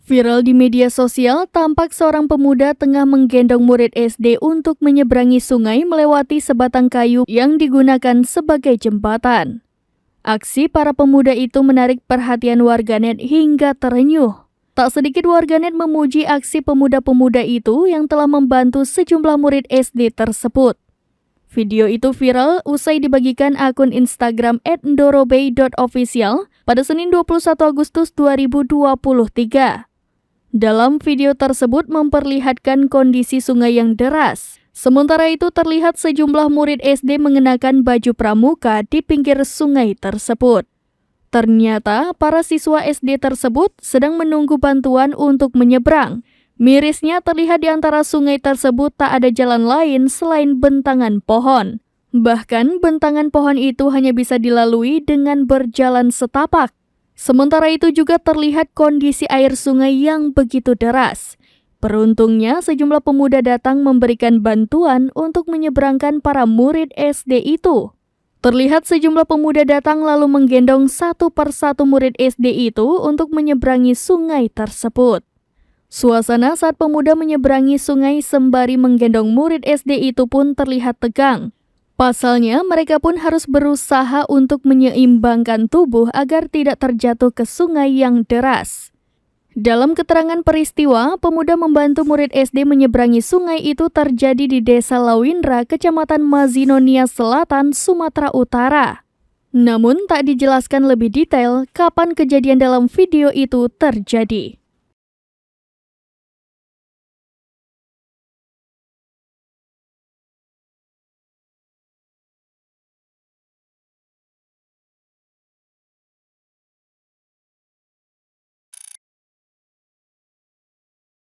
Viral di media sosial, tampak seorang pemuda tengah menggendong murid SD untuk menyeberangi sungai melewati sebatang kayu yang digunakan sebagai jembatan. Aksi para pemuda itu menarik perhatian warganet hingga terenyuh. Tak sedikit warganet memuji aksi pemuda-pemuda itu yang telah membantu sejumlah murid SD tersebut. Video itu viral usai dibagikan akun Instagram @ndorobey.official pada Senin 21 Agustus 2023. Dalam video tersebut memperlihatkan kondisi sungai yang deras. Sementara itu terlihat sejumlah murid SD mengenakan baju pramuka di pinggir sungai tersebut. Ternyata para siswa SD tersebut sedang menunggu bantuan untuk menyeberang. Mirisnya terlihat di antara sungai tersebut tak ada jalan lain selain bentangan pohon. Bahkan bentangan pohon itu hanya bisa dilalui dengan berjalan setapak. Sementara itu juga terlihat kondisi air sungai yang begitu deras. Beruntungnya sejumlah pemuda datang memberikan bantuan untuk menyeberangkan para murid SD itu. Terlihat sejumlah pemuda datang lalu menggendong satu persatu murid SD itu untuk menyeberangi sungai tersebut. Suasana saat pemuda menyeberangi sungai sembari menggendong murid SD itu pun terlihat tegang. Pasalnya, mereka pun harus berusaha untuk menyeimbangkan tubuh agar tidak terjatuh ke sungai yang deras. Dalam keterangan peristiwa, pemuda membantu murid SD menyeberangi sungai itu terjadi di Desa Lawindra, Kecamatan Mazinonia Selatan, Sumatera Utara. Namun, tak dijelaskan lebih detail kapan kejadian dalam video itu terjadi.